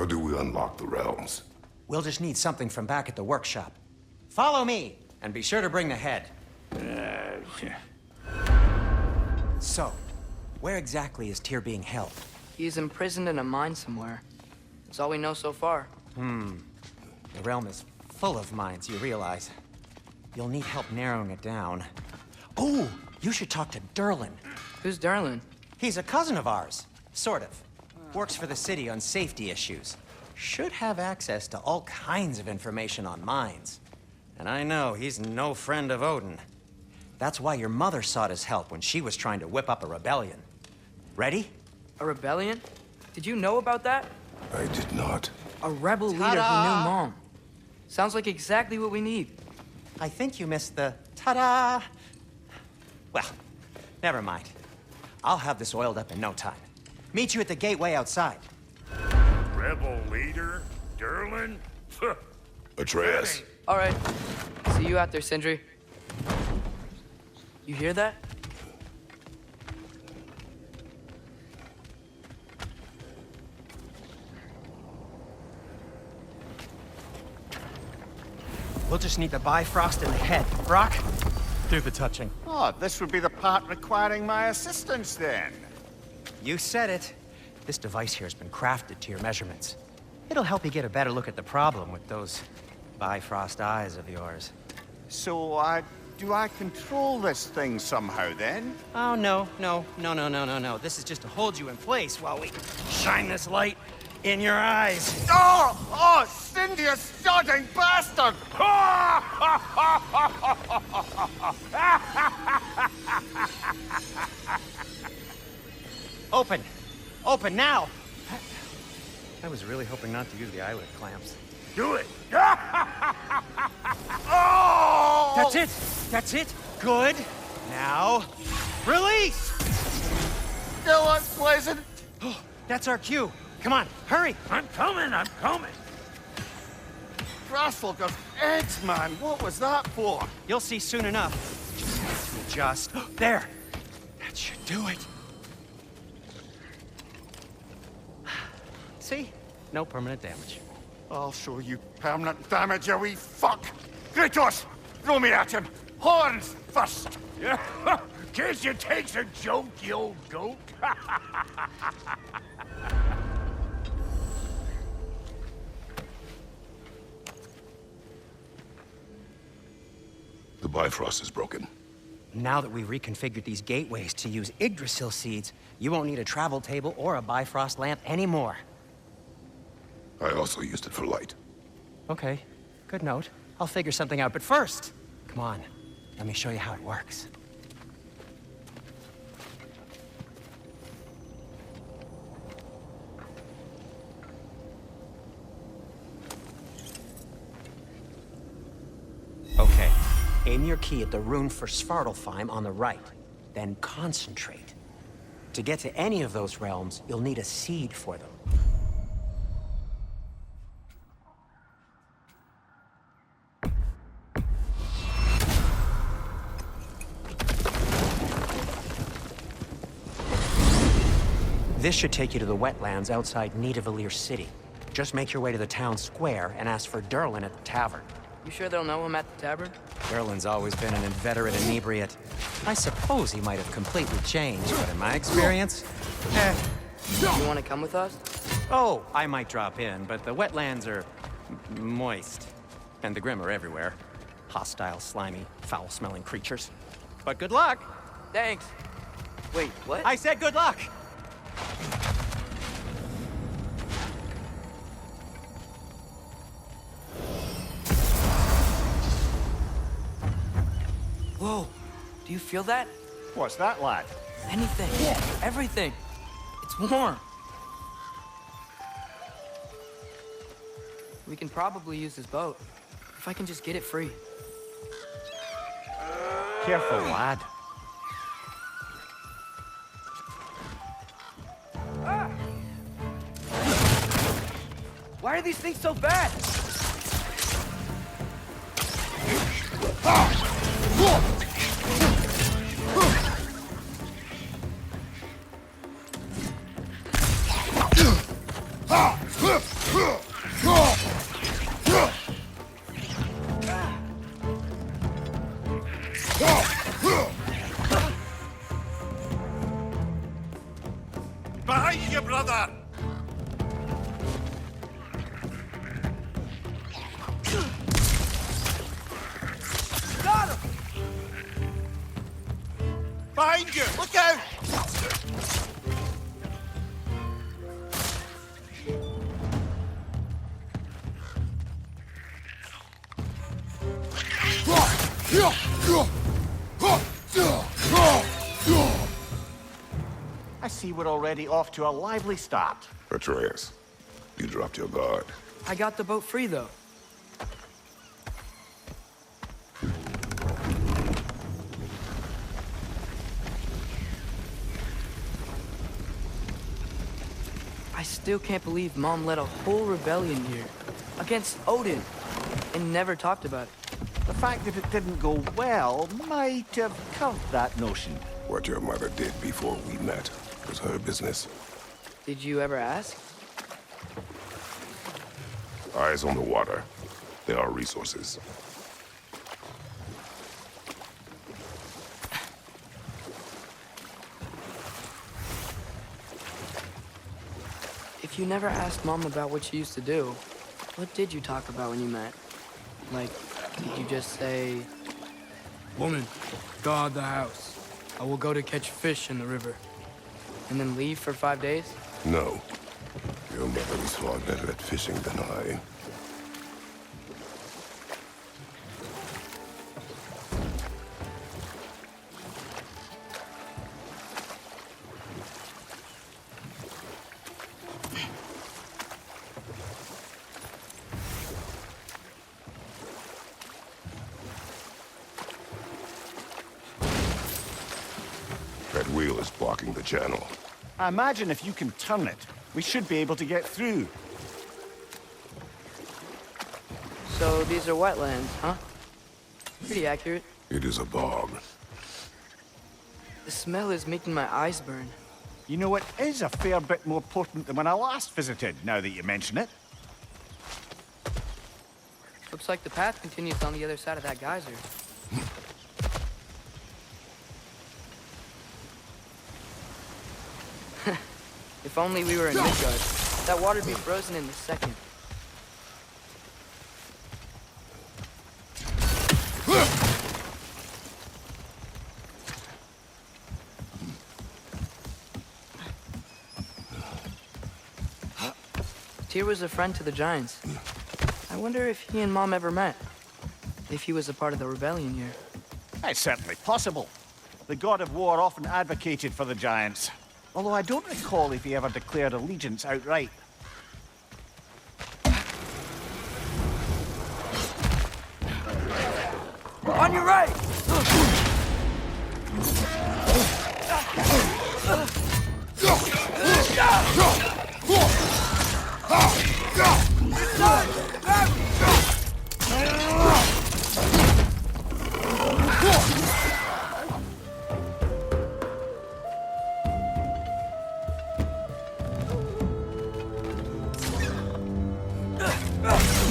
How do we unlock the realms? We'll just need something from back at the workshop. Follow me, and be sure to bring the head. So, where exactly is Tyr being held? He's imprisoned in a mine somewhere. That's all we know so far. The realm is full of mines, you realize. You'll need help narrowing it down. Oh, you should talk to Derlin. Who's Derlin? He's a cousin of ours, sort of. Works for the city on safety issues. Should have access to all kinds of information on mines. And I know he's no friend of Odin. That's why your mother sought his help when she was trying to whip up a rebellion. Ready? A rebellion? Did you know about that? I did not. A rebel leader who knew Mom. Sounds like exactly what we need. I think you missed the ta-da. Well, never mind. I'll have this oiled up in no time. Meet you at the gateway outside. Rebel leader? Derlin? Atreus. All right. See you out there, Sindri. You hear that? We'll just need the Bifrost in the head. Brock, do the touching. Oh, this would be the part requiring my assistance then. You said it. This device here has been crafted to your measurements. It'll help you get a better look at the problem with those Bifrost eyes of yours. So, do I control this thing somehow then? Oh, no. This is just to hold you in place while we shine this light in your eyes. Oh, Cindy, you sodding bastard! Open now! I was really hoping not to use the eyelid clamps. Do it! Oh! That's it! Good! Now, release! Still unpleasant. Oh, that's our cue. Come on, hurry! I'm coming! Grassfolker's eggs, man. What was that for? You'll see soon enough. Just there! That should do it. See? No permanent damage. I'll show you permanent damage, you wee fuck! Kratos! Throw me at him! Horns first! Yeah, case you takes a joke, you old goat. The Bifrost is broken. Now that we reconfigured these gateways to use Yggdrasil seeds, you won't need a travel table or a Bifrost lamp anymore. I also used it for light. Okay, good note. I'll figure something out, but first, come on, let me show you how it works. Okay, aim your key at the rune for Svartalfheim on the right, then concentrate. To get to any of those realms, you'll need a seed for them. This should take you to the wetlands outside Nidavellir City. Just make your way to the town square and ask for Derlin at the tavern. You sure they'll know him at the tavern? Derlin's always been an inveterate inebriate. I suppose he might have completely changed, but in my experience, You want to come with us? Oh, I might drop in, but the wetlands are moist. And the Grim are everywhere. Hostile, slimy, foul-smelling creatures. But good luck! Thanks. Wait, what? I said good luck! Whoa, do you feel that? What's that, lad? Anything. Yeah. Everything. It's warm. We can probably use this boat. If I can just get it free. Careful, lad. Why are these things so bad? Behind you, brother! Got him! Behind you! Look out! I see we're already off to a lively start. Atreus, you dropped your guard. I got the boat free, though. I still can't believe Mom led a whole rebellion here against Odin and never talked about it. The fact that it didn't go well might have curved that notion. What your mother did before we met was her business. Did you ever ask? Eyes on the water. There are resources. If you never asked Mom about what she used to do, what did you talk about when you met? Like, did you just say... Woman, guard the house. I will go to catch fish in the river. And then leave for 5 days? No. Your mother was far better at fishing than I. That wheel is blocking the channel. I imagine if you can turn it, we should be able to get through. So these are wetlands, huh? Pretty accurate. It is a bog. The smell is making my eyes burn. You know, it is a fair bit more potent than when I last visited, now that you mention it. Looks like the path continues on the other side of that geyser. If only we were in Midgard. That water'd be frozen in a second. Tyr was a friend to the Giants. I wonder if he and Mom ever met. If he was a part of the rebellion here. It's certainly possible. The god of war often advocated for the Giants. Although I don't recall if he ever declared allegiance outright. On your right!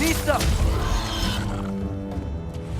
Nista! Nista!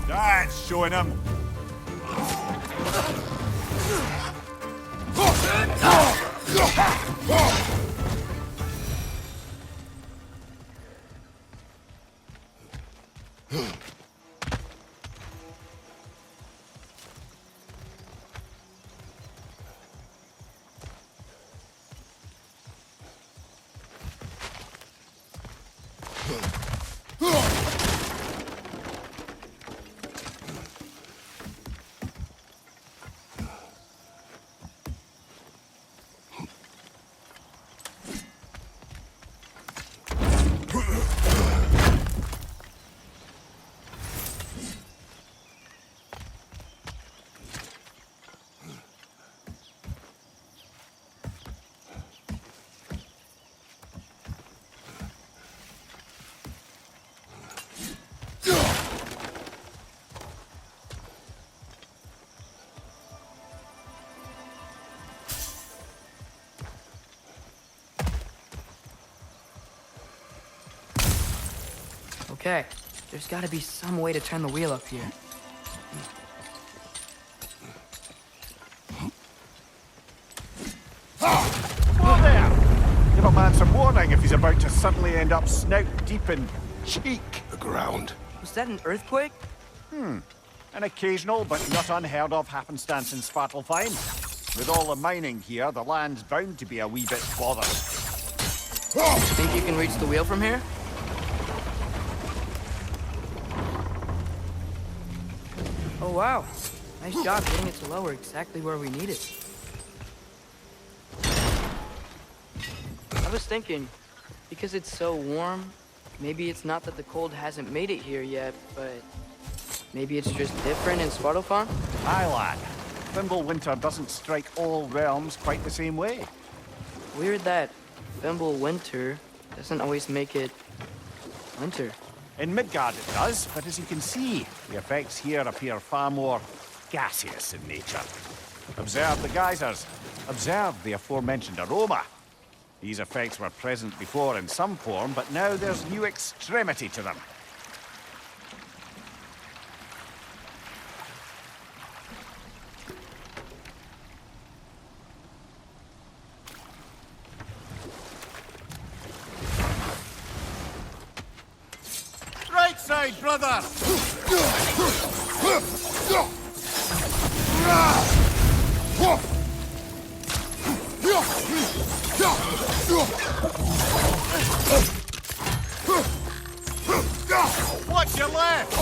That's showing him. Okay, there's gotta be some way to turn the wheel up here. Whoa there! Give a man some warning if he's about to suddenly end up snout deep in cheek. The ground. Was that an earthquake? An occasional but not unheard of happenstance in Svartalfheim. With all the mining here, the land's bound to be a wee bit bothered. Think you can reach the wheel from here? Oh wow, nice job getting it to lower exactly where we need it. I was thinking, because it's so warm, maybe it's not that the cold hasn't made it here yet, but maybe it's just different in Svartalfheim? Aye, lad. Winter doesn't strike all realms quite the same way. Weird that Winter doesn't always make it winter. In Midgard it does, but as you can see, the effects here appear far more gaseous in nature. Observe the geysers. Observe the aforementioned aroma. These effects were present before in some form, but now there's new extremity to them. Right side, brother! Watch your left!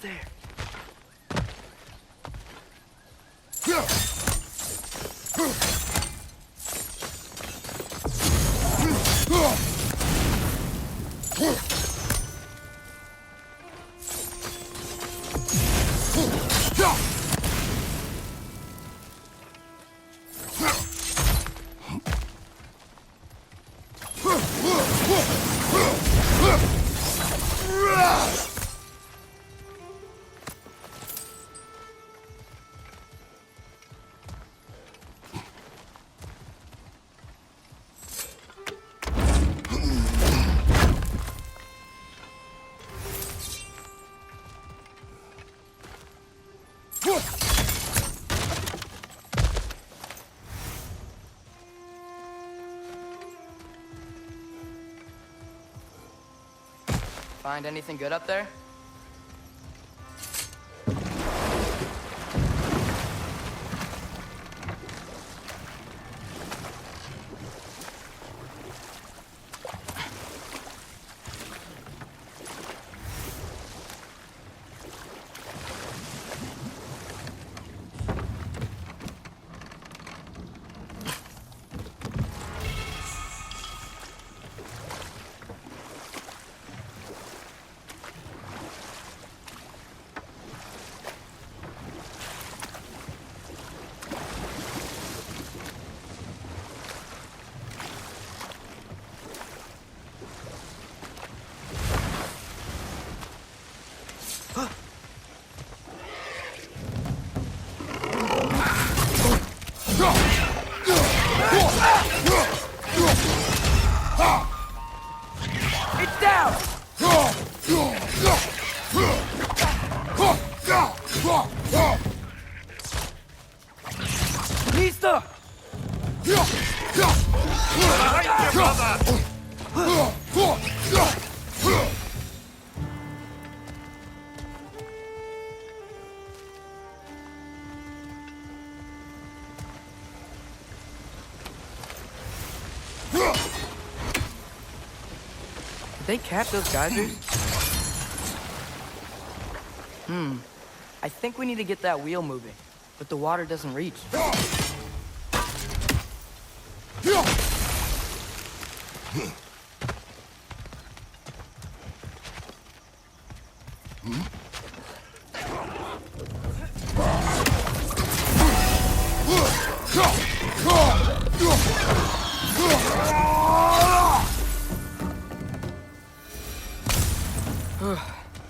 There. Find anything good up there? It's down! Mister! Behind you, brother! they cap those geysers? I think we need to get that wheel moving, but the water doesn't reach.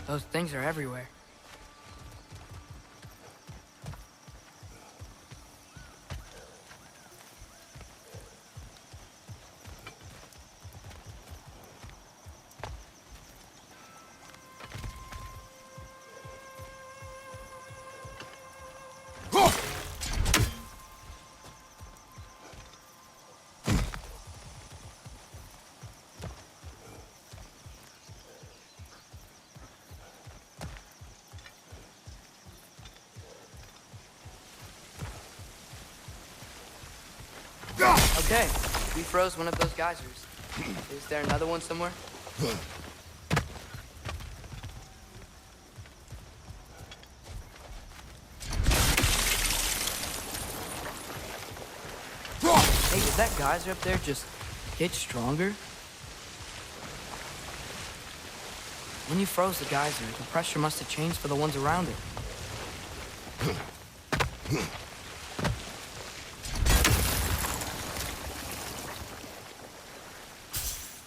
Those things are everywhere. Okay, we froze one of those geysers. Is there another one somewhere? Hey, did that geyser up there just get stronger? When you froze the geyser, the pressure must have changed for the ones around it.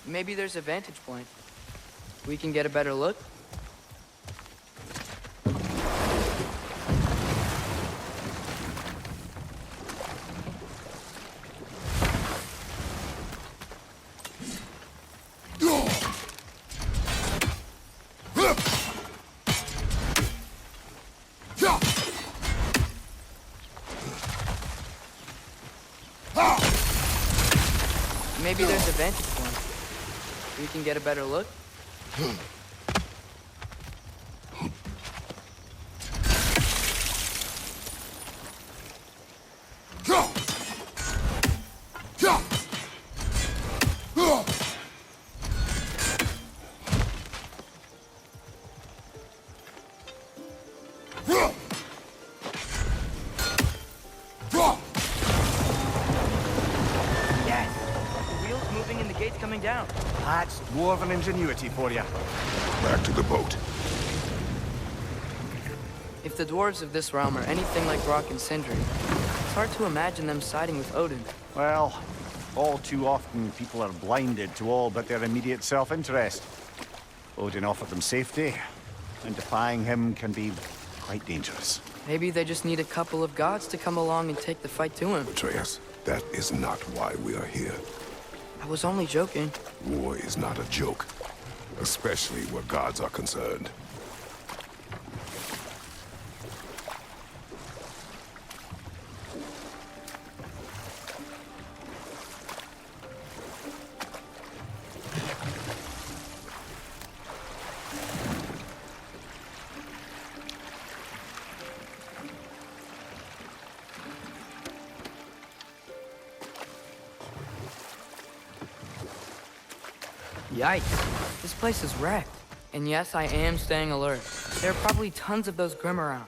Maybe there's a vantage point. We can get a better look. Maybe there's a vantage point. We can get a better look. Coming down. That's dwarven ingenuity for you. Back to the boat. If the dwarves of this realm are anything like Brock and Sindri, it's hard to imagine them siding with Odin. Well, all too often people are blinded to all but their immediate self-interest. Odin offered them safety, and defying him can be quite dangerous. Maybe they just need a couple of gods to come along and take the fight to him. Atreus, that is not why we are here. I was only joking. War is not a joke, especially where gods are concerned. Yikes. This place is wrecked. And yes, I am staying alert. There are probably tons of those Grim around.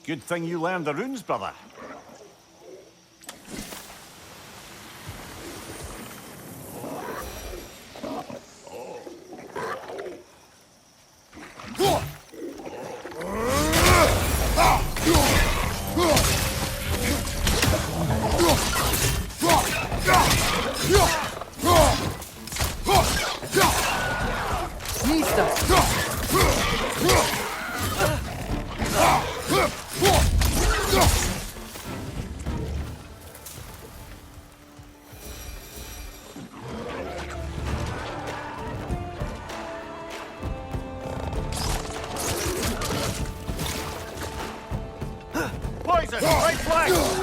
Good thing you learned the runes, brother. Poison! Right flank!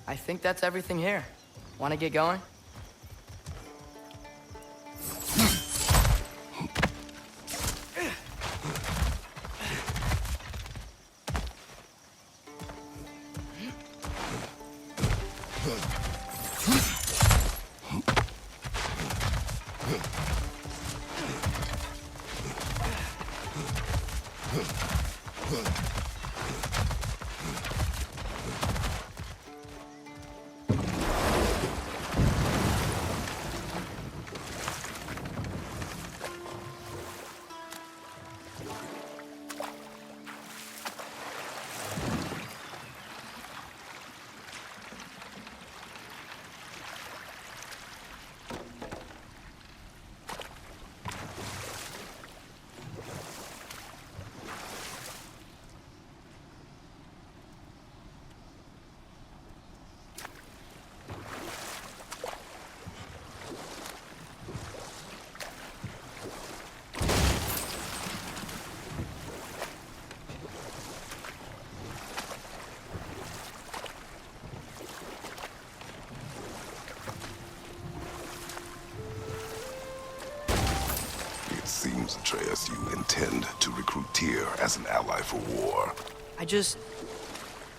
I think that's everything here. Want to get going? Seems, Atreus, you intend to recruit Tyr as an ally for war.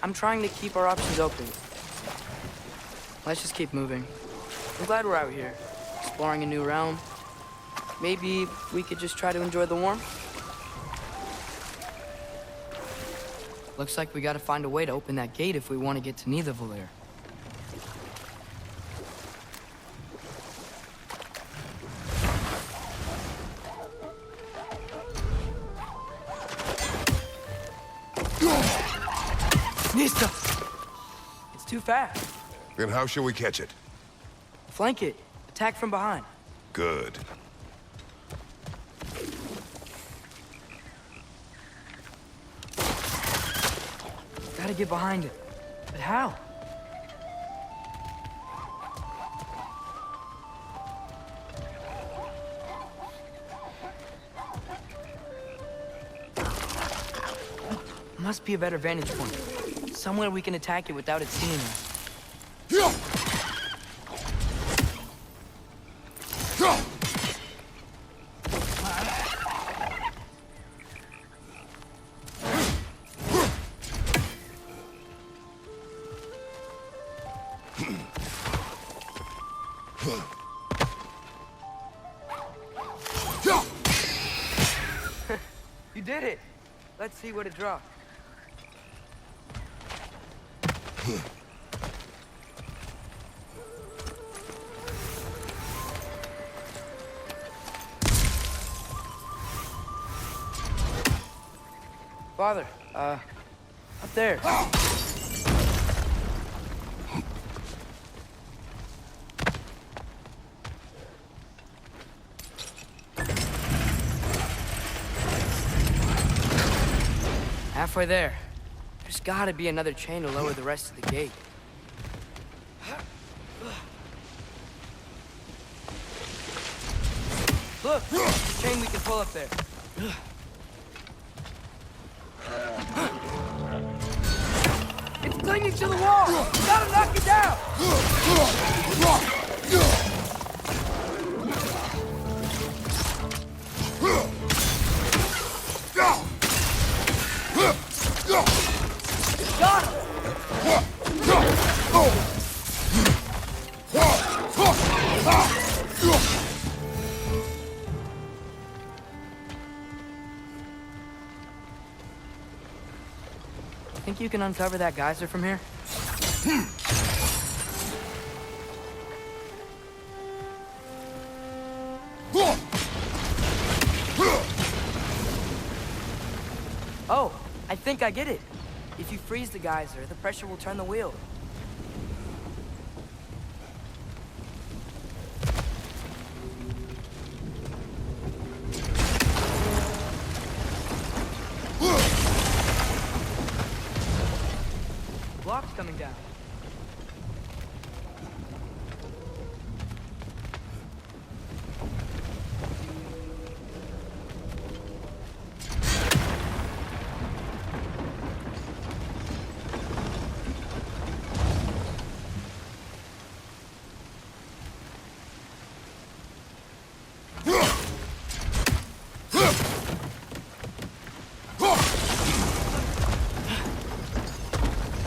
I'm trying to keep our options open. Let's just keep moving. I'm glad we're out here, exploring a new realm. Maybe we could just try to enjoy the warmth? Looks like we gotta find a way to open that gate if we want to get to Nidavellir. Nista! It's too fast. Then how shall we catch it? Flank it. Attack from behind. Good. Gotta get behind it. But how? Must be a better vantage point. Somewhere we can attack it without it seeing us. You did it! Let's see what it dropped. Father, a up there. Halfway there. There's gotta be another chain to lower the rest of the gate. Look! There's a chain we can pull up there. It's clinging to the wall! We gotta knock it down! Got him! Think you can uncover that geyser from here? Oh, I think I get it. If you freeze the geyser, the pressure will turn the wheel. Block's coming down.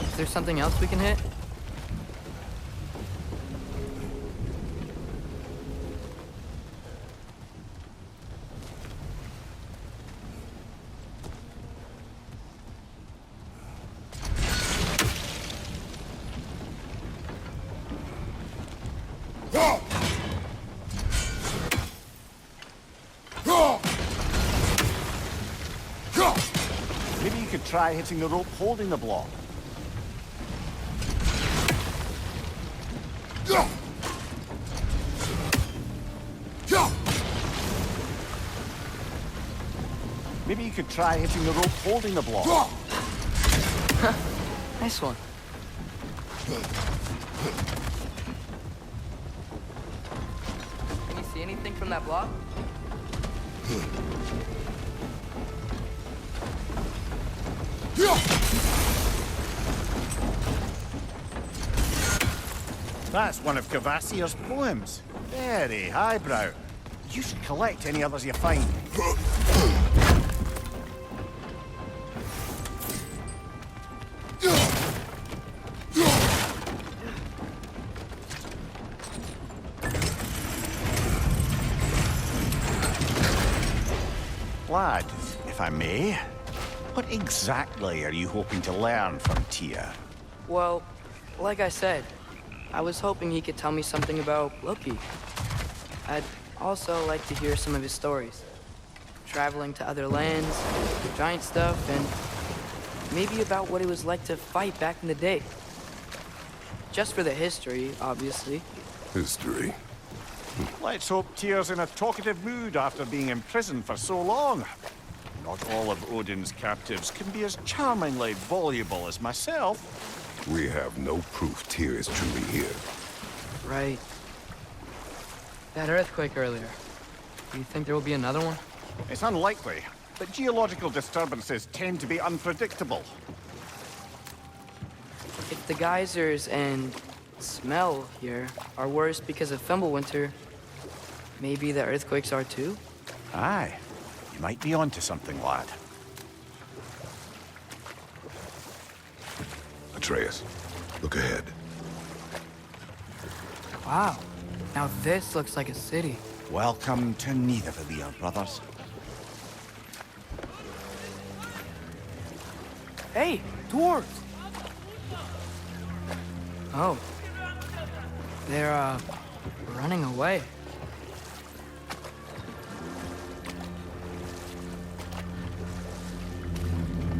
Is there something else we can hit? Maybe you could try hitting the rope holding the block. Maybe you could try hitting the rope holding the block. Nice one. Can you see anything from that block? That's one of Cavassier's poems. Very highbrow. You should collect any others you find. Lad, if I may, what exactly are you hoping to learn from Tia? Well, like I said, I was hoping he could tell me something about Loki. I'd also like to hear some of his stories. Traveling to other lands, giant stuff, and maybe about what it was like to fight back in the day. Just for the history, obviously. History. Let's hope Tyr's in a talkative mood after being imprisoned for so long. Not all of Odin's captives can be as charmingly voluble as myself. We have no proof Tyr is truly here. Right. That earthquake earlier. Do you think there will be another one? It's unlikely, but geological disturbances tend to be unpredictable. If the geysers and smell here are worse because of Fimbulwinter, maybe the earthquakes are too? Aye, you might be onto something, lad. Atreus, look ahead. Wow. Now this looks like a city. Welcome to Nidavellir, brothers. Hey, dwarves! Oh. They're, running away.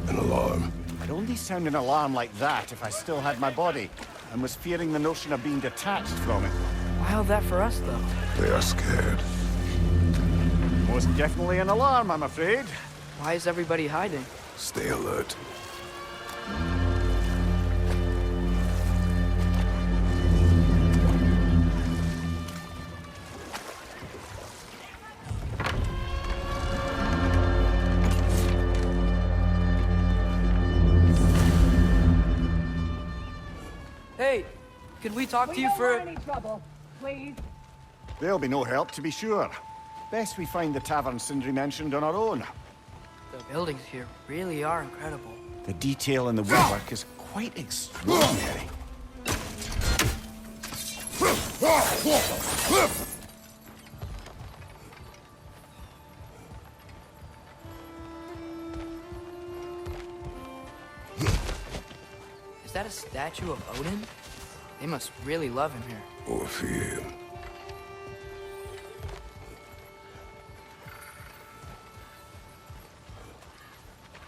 An alarm. I'd only sound an alarm like that if I still had my body, and was fearing the notion of being detached from it. Why all that for us, though? They are scared. Most definitely an alarm, I'm afraid. Why is everybody hiding? Stay alert. Hey, could we talk to you for... any trouble, please. There'll be no help, to be sure. Best we find the tavern Sindri mentioned on our own. The buildings here really are incredible. The detail in the woodwork is quite extraordinary. Is that a statue of Odin? They must really love him here. Or fear him.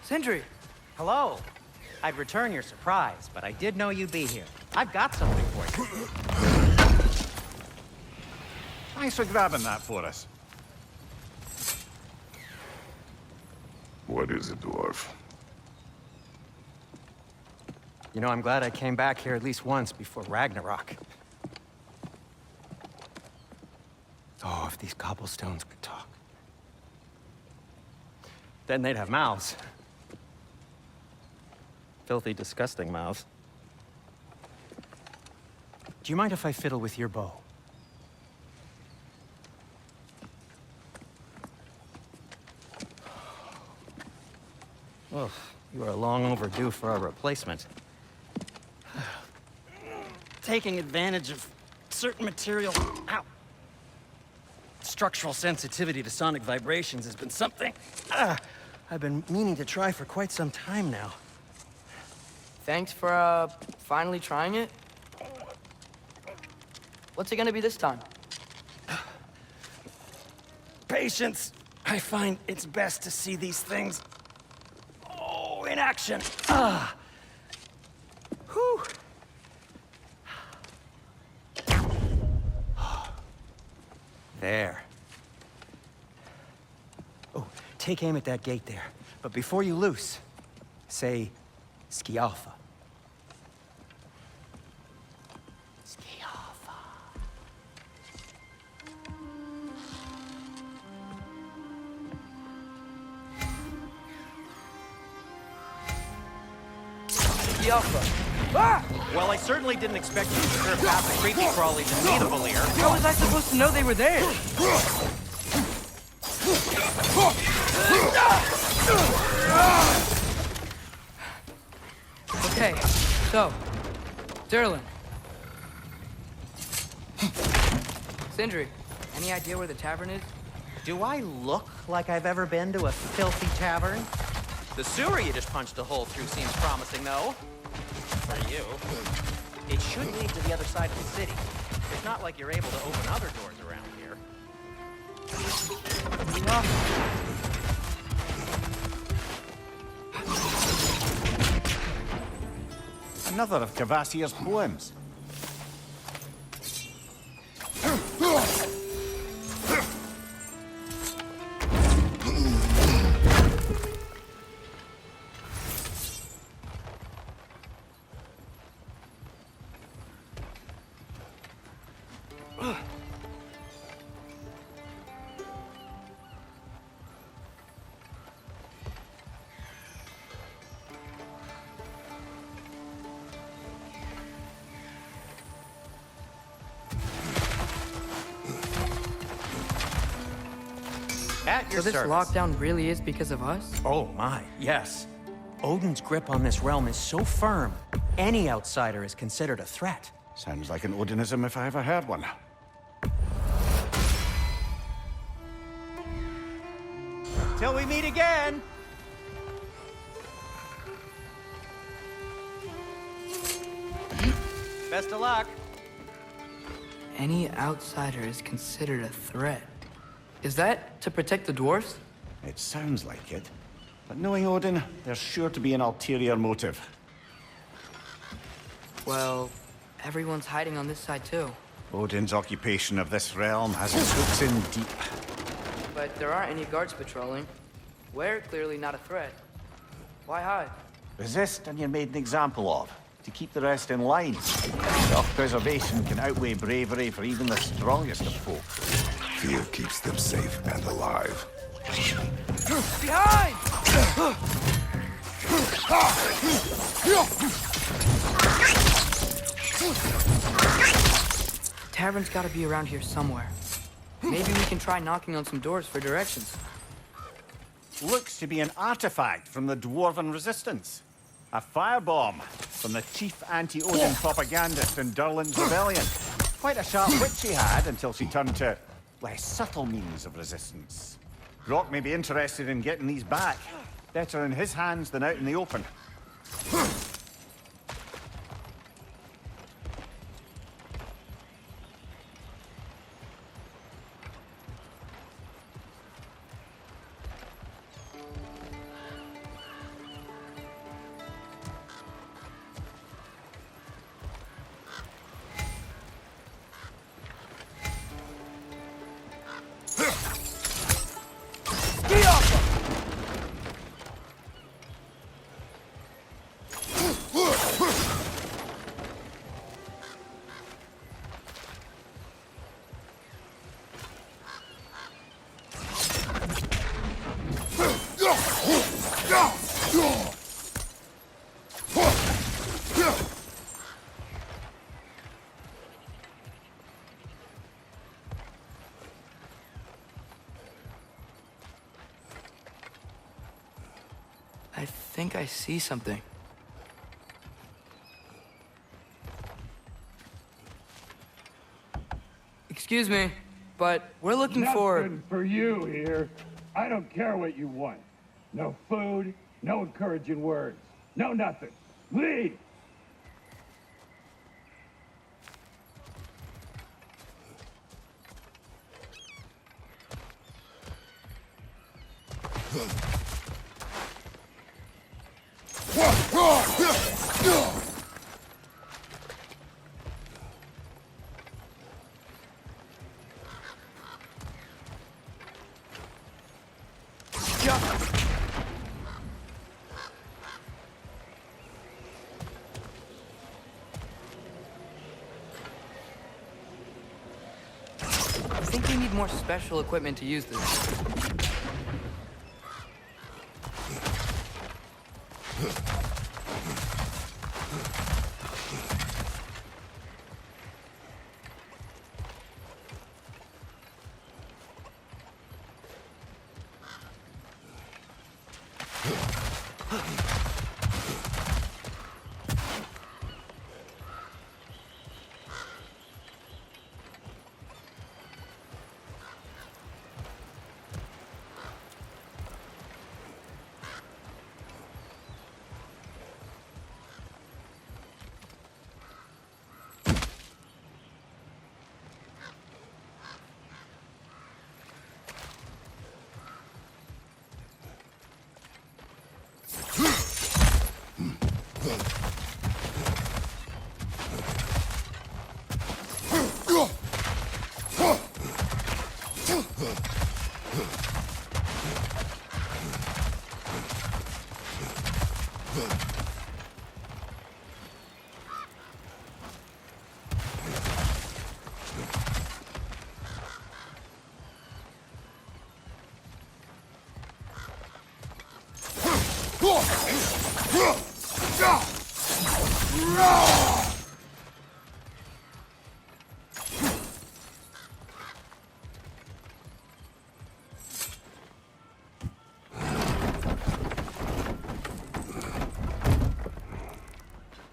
Sindri! Hello. I'd return your surprise, but I did know you'd be here. I've got something for you. Thanks for grabbing that for us. What is it, dwarf? You know, I'm glad I came back here at least once before Ragnarok. Oh, if these cobblestones could talk. Then they'd have mouths. Filthy, disgusting mouths. Do you mind if I fiddle with your bow? Well, you are long overdue for a replacement. Taking advantage of certain material... Ow! Structural sensitivity to sonic vibrations has been something I've been meaning to try for quite some time now. Thanks for, finally trying it. What's it gonna be this time? Patience. I find it's best to see these things... Oh, in action. Whew. There. Oh, take aim at that gate there. But before you loose, say, Skialfa. Skialfa. Skialfa. Ah! Well, I certainly didn't expect you to serve past the creepy crawlies in Nidavellir. How was I supposed to know they were there? Okay, so, Derlin. Sindri, any idea where the tavern is? Do I look like I've ever been to a filthy tavern? The sewer you just punched a hole through seems promising, though. For you. It should lead to the other side of the city. It's not like you're able to open other doors around here. Another of Kvasir's poems. At your So this service. lockdown really is because of us? Oh my, yes. Odin's grip on this realm is so firm, any outsider is considered a threat. Sounds like an Odinism if I ever heard one. Till we meet again! Best of luck. Any outsider is considered a threat. Is that to protect the dwarves? It sounds like it. But knowing Odin, there's sure to be an ulterior motive. Well, everyone's hiding on this side too. Odin's occupation of this realm has its hooks in deep. But there aren't any guards patrolling. We're clearly not a threat. Why hide? Resist and you're made an example of, to keep the rest in line. Self-preservation can outweigh bravery for even the strongest of folk. Fear keeps them safe and alive. Behind! Tavern's gotta be around here somewhere. Maybe we can try knocking on some doors for directions. Looks to be an artifact from the Dwarven Resistance. A firebomb from the chief anti-Odin propagandist in Durlin's rebellion. Quite a sharp wit she had until she turned to less subtle means of resistance. Brock may be interested in getting these back. Better in his hands than out in the open. I think I see something. Excuse me, but we're looking for... Nothing for you here. I don't care what you want. No food, no encouraging words, no nothing. Leave! I think we need more special equipment to use this.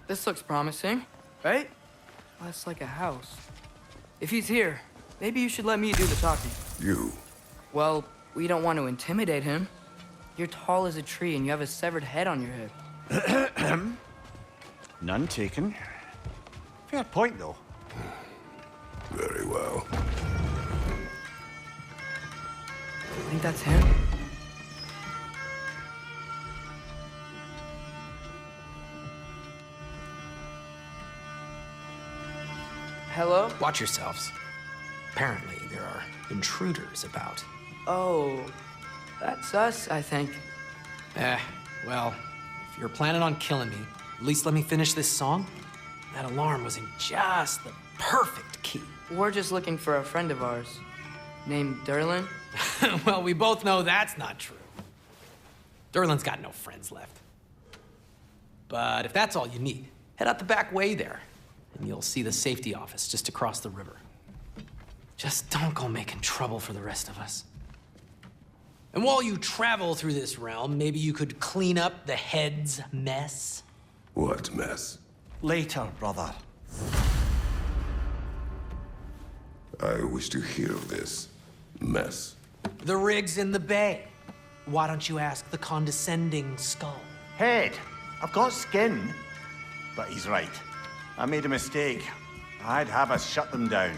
This looks promising, right? Well, that's like a house. If he's here, maybe you should let me do the talking. You. Well, we don't want to intimidate him. You're tall as a tree and you have a severed head on your head. None taken. Fair point, though. Very well. I think that's him. Watch yourselves. Apparently, there are intruders about. Oh, that's us, I think. Well, if you're planning on killing me, at least let me finish this song. That alarm was in just the perfect key. We're just looking for a friend of ours named Derlin. Well, we both know that's not true. Derlin's got no friends left. But if that's all you need, head out the back way there, and you'll see the safety office just across the river. Just don't go making trouble for the rest of us. And while you travel through this realm, maybe you could clean up the head's mess? What mess? Later, brother. I wish to hear of this mess. The rig's in the bay. Why don't you ask the condescending skull? Head, I've got skin. But he's right. I made a mistake. I'd have us shut them down.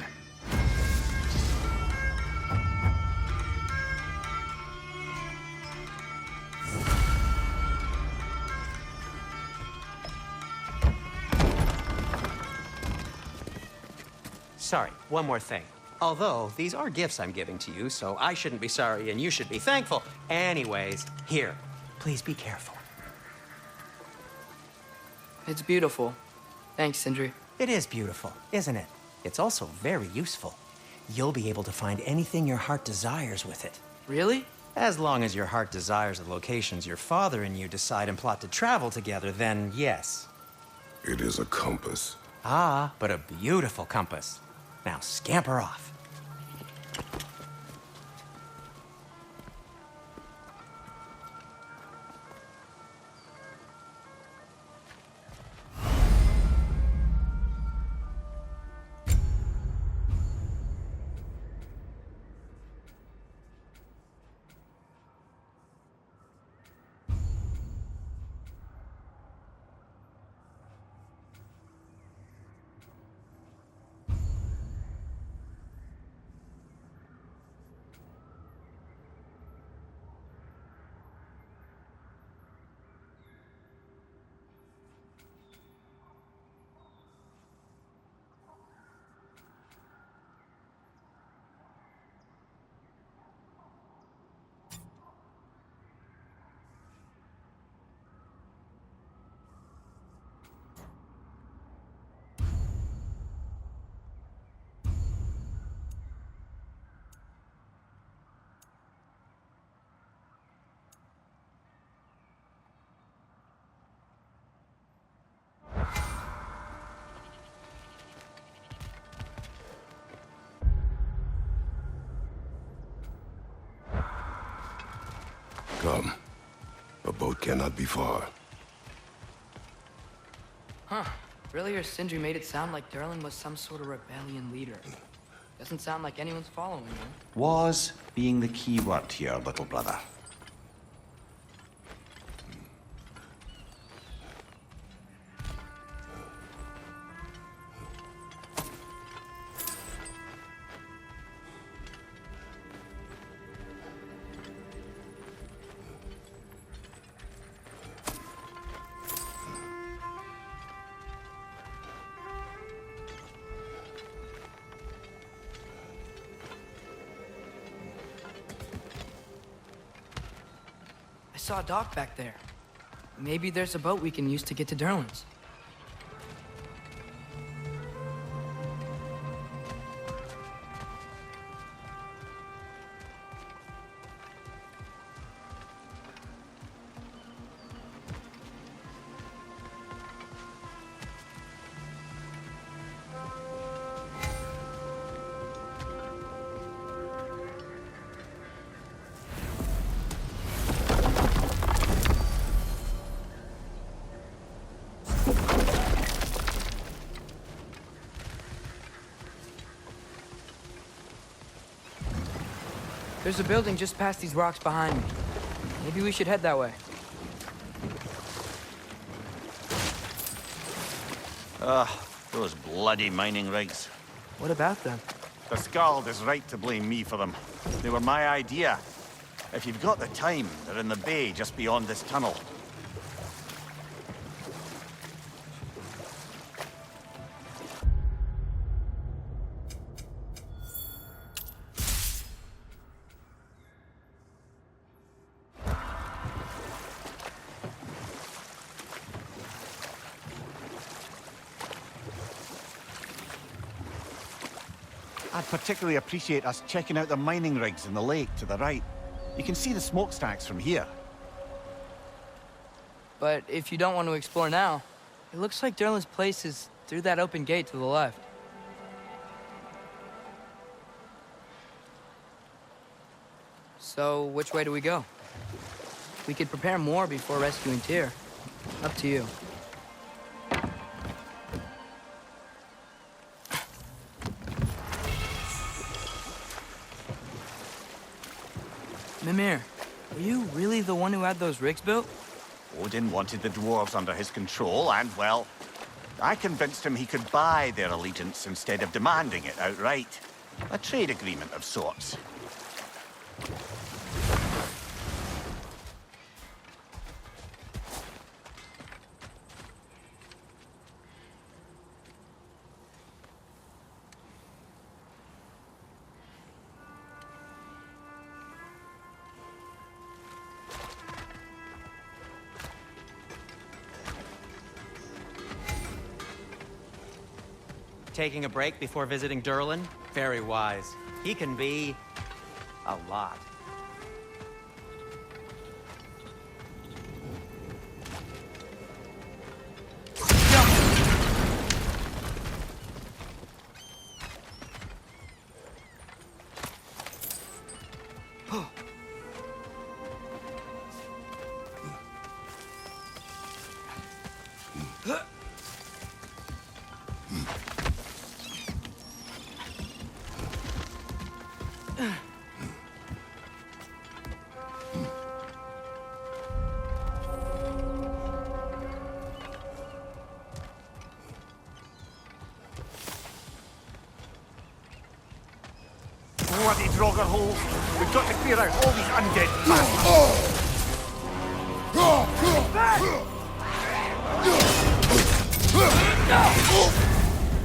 Sorry, one more thing. Although, these are gifts I'm giving to you, so I shouldn't be sorry and you should be thankful. Anyways, here, please be careful. It's beautiful. Thanks, Sindri. It is beautiful, isn't it? It's also very useful. You'll be able to find anything your heart desires with it. Really? As long as your heart desires the locations your father and you decide and plot to travel together, then yes. It is a compass. Ah, but a beautiful compass. Now scamper off. Come. A boat cannot be far. Huh. Earlier, Sindri made it sound like Derlin was some sort of rebellion leader. Doesn't sound like anyone's following him. Was being the key word here, little brother. I saw a dock back there. Maybe there's a boat we can use to get to Derlin's. There's a building just past these rocks behind me. Maybe we should head that way. Those bloody mining rigs. What about them? The Skald is right to blame me for them. They were my idea. If you've got the time, they're in the bay just beyond this tunnel. I'd particularly appreciate us checking out the mining rigs in the lake to the right. You can see the smokestacks from here. But if you don't want to explore now, it looks like Durlin's place is through that open gate to the left. So, which way do we go? We could prepare more before rescuing Tyr. Up to you. Mimir, were you really the one who had those rigs built? Odin wanted the dwarves under his control, and, well, I convinced him he could buy their allegiance instead of demanding it outright. A trade agreement of sorts. Taking a break before visiting Durlin? Very wise. He can be a lot. Bloody Draugr holes! We've got to clear out all these undead bastards!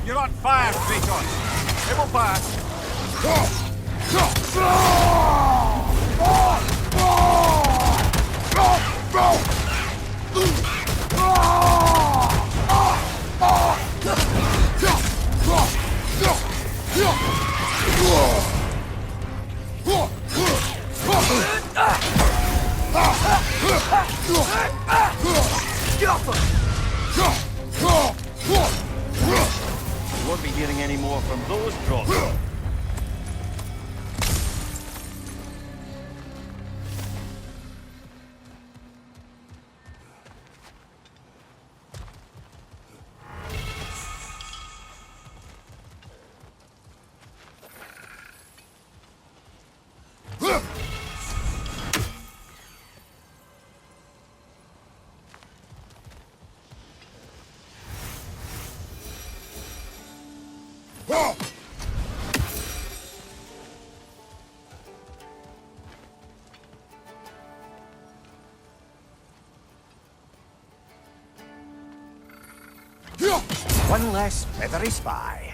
You're on fire, Kratos! It will pass! You won't be hearing any more from those Draugr. One less feathery spy.